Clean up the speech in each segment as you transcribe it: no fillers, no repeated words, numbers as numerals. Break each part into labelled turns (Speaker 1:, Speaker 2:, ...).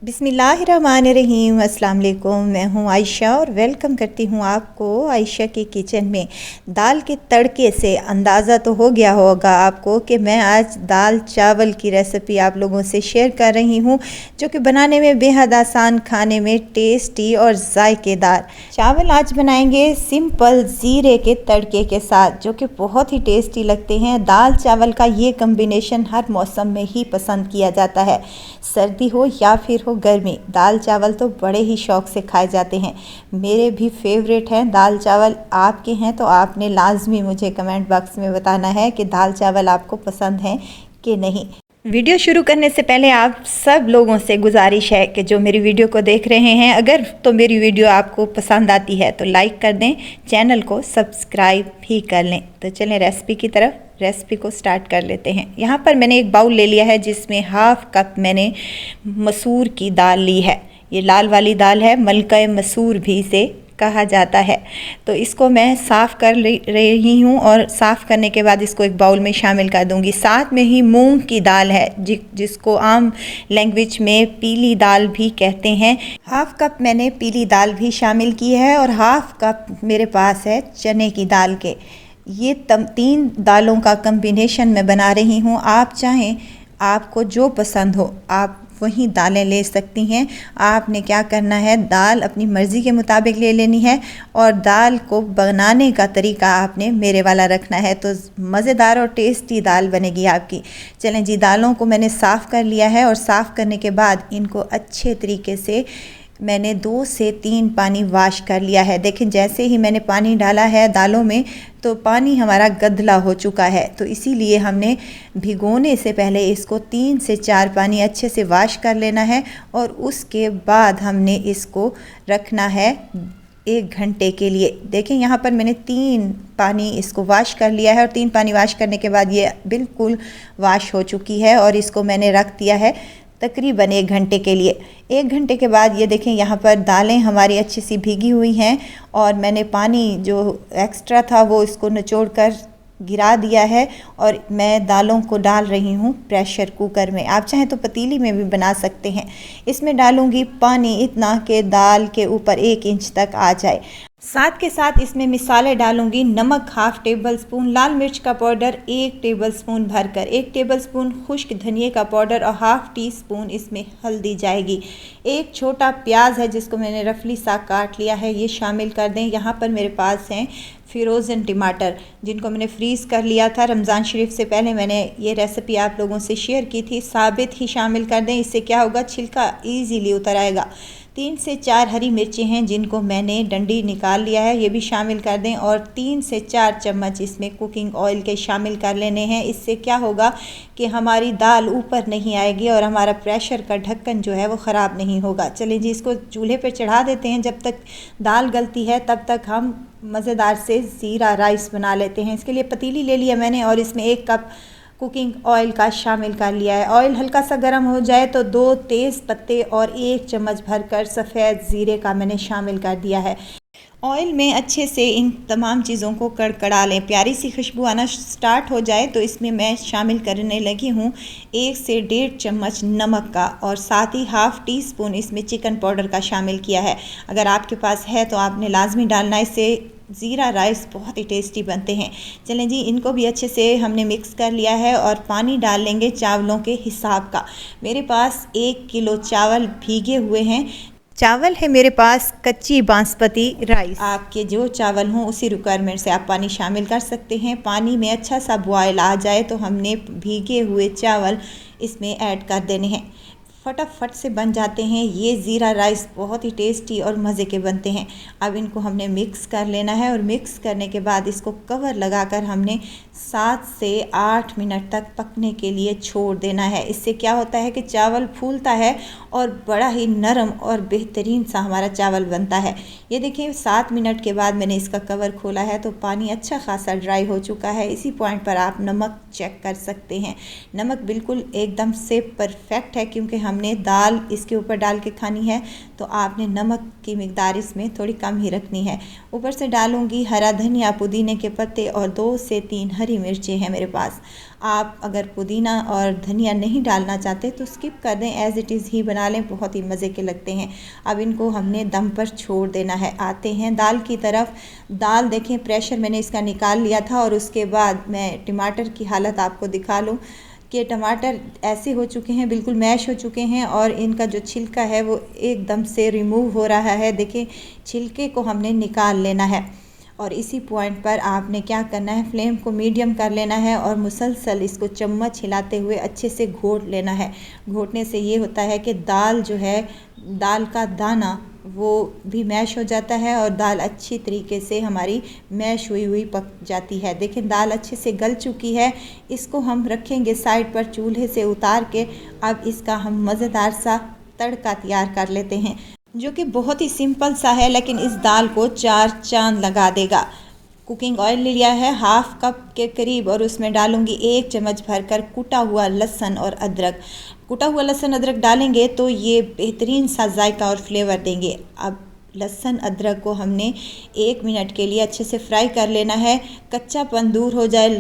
Speaker 1: बिस्मिल्लाहिर्रहमानिर्रहीम। अस्सलाम वालेकुम। मैं हूं आयशा और वेलकम करती हूं आपको आयशा के किचन में। दाल के तड़के से अंदाज़ा तो हो गया होगा आपको कि मैं आज दाल चावल की रेसिपी आप लोगों से शेयर कर रही हूं, जो कि बनाने में बेहद आसान, खाने में टेस्टी और जायकेदार। चावल आज बनाएंगे सिंपल ज़ीरे के तड़के के साथ, जो कि बहुत ही टेस्टी लगते हैं। दाल चावल का ये कम्बिनेशन हर मौसम में ही पसंद किया जाता है, सर्दी हो या फिर हो गर्मी। दाल चावल तो बड़े ही शौक़ से खाए जाते हैं। मेरे भी फेवरेट हैं दाल चावल। आपके हैं तो आपने लाजमी मुझे कमेंट बॉक्स में बताना है कि दाल चावल आपको पसंद हैं कि नहीं। वीडियो शुरू करने से पहले आप सब लोगों से गुजारिश है कि जो मेरी वीडियो को देख रहे हैं, अगर तो मेरी वीडियो आपको पसंद आती है तो लाइक कर दें, चैनल को सब्सक्राइब भी कर लें। तो चलें रेसिपी की तरफ। रेसिपी को स्टार्ट कर लेते हैं। यहाँ पर मैंने एक बाउल ले लिया है जिसमें हाफ़ कप मैंने मसूर की दाल ली है। ये लाल वाली दाल है, मलका मसूर भी इसे कहा जाता है। तो इसको मैं साफ़ कर रही हूँ और साफ़ करने के बाद इसको एक बाउल में शामिल कर दूँगी। साथ में ही मूंग की दाल है, जिसको आम लैंग्वेज में पीली दाल भी कहते हैं। हाफ़ कप मैंने पीली दाल भी शामिल की है और हाफ़ कप मेरे पास है चने की दाल के। ये तीन दालों का कम्बिनेशन मैं बना रही हूँ। आप चाहें, आपको जो पसंद हो आप वही दालें ले सकती हैं। आपने क्या करना है, दाल अपनी मर्ज़ी के मुताबिक ले लेनी है और दाल को बनाने का तरीका आपने मेरे वाला रखना है, तो मज़ेदार और टेस्टी दाल बनेगी आपकी। चलें जी, दालों को मैंने साफ़ कर लिया है और साफ़ करने के बाद इनको अच्छे तरीके से मैंने 2 से 3 पानी वाश कर लिया है। देखें, जैसे ही मैंने पानी डाला है दालों में तो पानी हमारा गदला हो चुका है, तो इसीलिए हमने भिगोने से पहले इसको 3 से 4 पानी अच्छे से वाश कर लेना है और उसके बाद हमने इसको रखना है 1 घंटे के लिए। देखें, यहाँ पर मैंने 3 पानी इसको वाश कर लिया है और 3 पानी वाश करने के बाद ये बिल्कुल वाश हो चुकी है और इसको मैंने रख दिया है तकरीबन 1 घंटे के लिए। 1 घंटे के बाद ये देखें, यहाँ पर दालें हमारी अच्छी सी भीगी हुई हैं और मैंने पानी जो एक्स्ट्रा था वो इसको निचोड़ कर गिरा दिया है और मैं दालों को डाल रही हूँ प्रेशर कुकर में। आप चाहें तो पतीली में भी बना सकते हैं। इसमें डालूँगी पानी इतना कि दाल के ऊपर 1 इंच तक आ जाए। साथ के साथ इसमें मिसाले डालूंगी। नमक हाफ़ टेबल स्पून, लाल मिर्च का पाउडर 1 टेबल स्पून भरकर, 1 टेबल स्पून खुश्क धनिए का पाउडर और हाफ़ टी स्पून इसमें हल्दी जाएगी। 1 छोटा प्याज है जिसको मैंने रफली सा काट लिया है, ये शामिल कर दें। यहाँ पर मेरे पास हैं फ्रोज़न टमाटर, जिनको मैंने फ्रीज़ कर लिया था। रमज़ान शरीफ से पहले मैंने ये रेसिपी आप लोगों से शेयर की थी। साबित ही शामिल कर दें, इससे क्या होगा, छिलका ईज़िली उतर आएगा। 3 से 4 हरी मिर्चें हैं जिनको मैंने डंडी निकाल लिया है, ये भी शामिल कर दें। और 3 से 4 चम्मच इसमें कुकिंग ऑयल के शामिल कर लेने हैं। इससे क्या होगा कि हमारी दाल ऊपर नहीं आएगी और हमारा प्रेशर का ढक्कन जो है वो ख़राब नहीं होगा। चलिए जी, इसको चूल्हे पे चढ़ा देते हैं। जब तक दाल गलती है तब तक हम मज़ेदार से ज़ीरा राइस बना लेते हैं। इसके लिए पतीली ले लिया मैंने और इसमें 1 कप कुकिंग ऑयल का शामिल कर लिया है। ऑयल हल्का सा गर्म हो जाए तो 2 तेज़ पत्ते और 1 चम्मच भरकर सफ़ेद ज़ीरे का मैंने शामिल कर दिया है। ऑयल में अच्छे से इन तमाम चीज़ों को कड़कड़ा लें। प्यारी सी खुशबू आना स्टार्ट हो जाए तो इसमें मैं शामिल करने लगी हूँ 1 से 1.5 चम्मच नमक का और साथ ही हाफ़ टी स्पून इसमें चिकन पाउडर का शामिल किया है। अगर आपके पास है तो आपने लाजमी डालना, इससे ज़ीरा राइस बहुत ही टेस्टी बनते हैं। चलें जी, इनको भी अच्छे से हमने मिक्स कर लिया है और पानी डाल लेंगे चावलों के हिसाब का। मेरे पास 1 किलो चावल भीगे हुए हैं। चावल है मेरे पास कच्ची बासमती राइस। आपके जो चावल हों उसी रिक्वायरमेंट से आप पानी शामिल कर सकते हैं। पानी में अच्छा सा बॉयल आ जाए तो हमने भीगे हुए चावल इसमें ऐड कर देने हैं। फटाफट से बन जाते हैं। ये ज़ीरा राइस बहुत ही टेस्टी और मज़े के बनते हैं। अब इनको हमने मिक्स कर लेना है और मिक्स करने के बाद इसको कवर लगाकर हमने 7 से 8 मिनट तक पकने के लिए छोड़ देना है। इससे क्या होता है कि चावल फूलता है और बड़ा ही नरम और बेहतरीन सा हमारा चावल बनता है। ये देखिए, 7 मिनट के बाद मैंने इसका कवर खोला है तो पानी अच्छा खासा ड्राई हो चुका है। इसी पॉइंट पर आप नमक चेक कर सकते हैं। नमक बिल्कुल एकदम से परफेक्ट है क्योंकि हम हमने दाल इसके ऊपर डाल के खानी है तो आपने नमक की मिकदार इसमें थोड़ी कम ही रखनी है। ऊपर से डालूंगी हरा धनिया, पुदीने के पत्ते और 2 से 3 हरी मिर्चें हैं मेरे पास। आप अगर पुदीना और धनिया नहीं डालना चाहते तो स्किप कर दें, एज़ इट इज़ ही बना लें, बहुत ही मज़े के लगते हैं। अब इनको हमने दम पर छोड़ देना है। आते हैं दाल की तरफ। दाल देखें, प्रेशर मैंने इसका निकाल लिया था और उसके बाद मैं टमाटर की हालत आपको दिखा लूँ कि टमाटर ऐसे हो चुके हैं, बिल्कुल मैश हो चुके हैं और इनका जो छिलका है वो एकदम से रिमूव हो रहा है। देखिए, छिलके को हमने निकाल लेना है और इसी पॉइंट पर आपने क्या करना है, फ्लेम को मीडियम कर लेना है और मुसलसल इसको चम्मच हिलाते हुए अच्छे से घोट लेना है। घोटने से ये होता है कि दाल जो है, दाल का दाना वो भी मैश हो जाता है और दाल अच्छी तरीके से हमारी मैश हुई पक जाती है। देखें, दाल अच्छे से गल चुकी है। इसको हम रखेंगे साइड पर चूल्हे से उतार के। अब इसका हम मज़ेदार सा तड़का तैयार कर लेते हैं, जो कि बहुत ही सिंपल सा है लेकिन इस दाल को 4 चांद लगा देगा। कुकिंग ऑयल ले लिया है 1/2 कप के करीब और उसमें डालूंगी 1 चम्मच भरकर कुटा हुआ लहसुन और अदरक। कुटा हुआ लहसुन अदरक डालेंगे तो ये बेहतरीन सा जायका और फ्लेवर देंगे। अब लहसुन अदरक को हमने 1 मिनट के लिए अच्छे से फ्राई कर लेना है। कच्चापन दूर हो जाए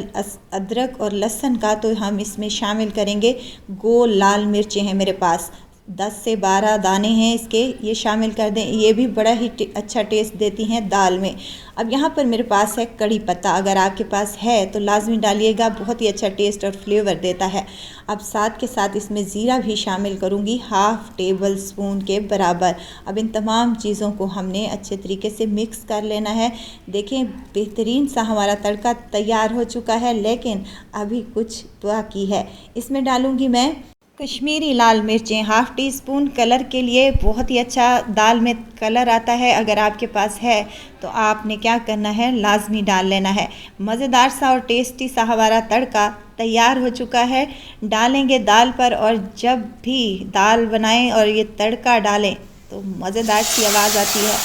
Speaker 1: अदरक और लहसुन का तो हम इसमें शामिल करेंगे गोल लाल मिर्चें हैं मेरे पास, 10 से 12 दाने हैं इसके, ये शामिल कर दें। ये भी बड़ा ही अच्छा टेस्ट देती हैं दाल में। अब यहाँ पर मेरे पास है कड़ी पत्ता, अगर आपके पास है तो लाजमी डालिएगा, बहुत ही अच्छा टेस्ट और फ्लेवर देता है। अब साथ के साथ इसमें ज़ीरा भी शामिल करूँगी 1/2 टेबल स्पून के बराबर। अब इन तमाम चीज़ों को हमने अच्छे तरीके से मिक्स कर लेना है। देखें, बेहतरीन सा हमारा तड़का तैयार हो चुका है, लेकिन अभी कुछ बाकी है। इसमें डालूँगी मैं कश्मीरी लाल मिर्चें 1/2 टीस्पून, कलर के लिए बहुत ही अच्छा दाल में कलर आता है। अगर आपके पास है तो आपने क्या करना है, लाजमी डाल लेना है। मज़ेदार सा और टेस्टी सा हमारा तड़का तैयार हो चुका है। डालेंगे दाल पर और जब भी दाल बनाएं और ये तड़का डालें तो मज़ेदार सी आवाज़ आती है।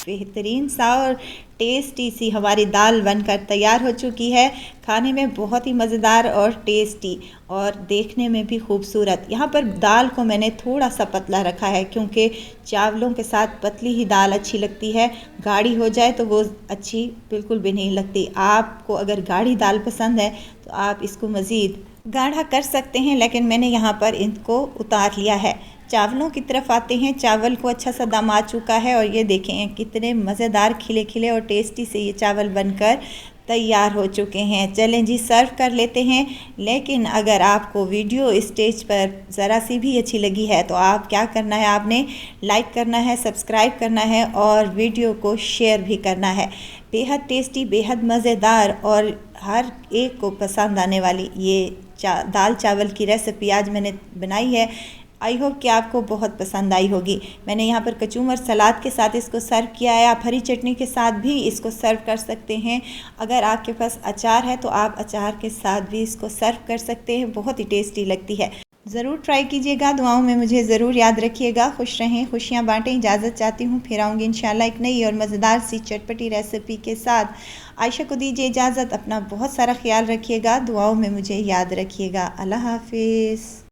Speaker 1: बेहतरीन सा और टेस्टी सी हमारी दाल बनकर तैयार हो चुकी है। खाने में बहुत ही मज़ेदार और टेस्टी और देखने में भी खूबसूरत। यहाँ पर दाल को मैंने थोड़ा सा पतला रखा है क्योंकि चावलों के साथ पतली ही दाल अच्छी लगती है, गाढ़ी हो जाए तो वो अच्छी बिल्कुल भी नहीं लगती। आपको अगर गाढ़ी दाल पसंद है तो आप इसको मज़ीद गाढ़ा कर सकते हैं, लेकिन मैंने यहाँ पर इनको उतार लिया है। चावलों की तरफ आते हैं। चावल को अच्छा सा दम आ चुका है और ये देखें कितने मज़ेदार खिले खिले और टेस्टी से ये चावल बनकर तैयार हो चुके हैं। चलें जी, सर्व कर लेते हैं। लेकिन अगर आपको वीडियो स्टेज पर ज़रा सी भी अच्छी लगी है तो आप क्या करना है, आपने लाइक करना है, सब्सक्राइब करना है और वीडियो को शेयर भी करना है। बेहद टेस्टी, बेहद मज़ेदार और हर एक को पसंद आने वाली ये दाल चावल की रेसिपी आज मैंने बनाई है। आई होप कि आपको बहुत पसंद आई होगी। मैंने यहाँ पर कचूमर सलाद के साथ इसको सर्व किया है। आप हरी चटनी के साथ भी इसको सर्व कर सकते हैं। अगर आपके पास अचार है तो आप अचार के साथ भी इसको सर्व कर सकते हैं, बहुत ही टेस्टी लगती है। ज़रूर ट्राई कीजिएगा। दुआओं में मुझे ज़रूर याद रखिएगा। खुश रहें, खुशियाँ बांटें। इजाज़त चाहती हूँ, फिर आऊँगी इंशाल्लाह एक नई और मज़ेदार सी चटपटी रेसिपी के साथ। आयशा को दीजिए इजाज़त। अपना बहुत सारा ख्याल रखिएगा, दुआओं में मुझे याद रखिएगा। अल्लाह हाफिज़।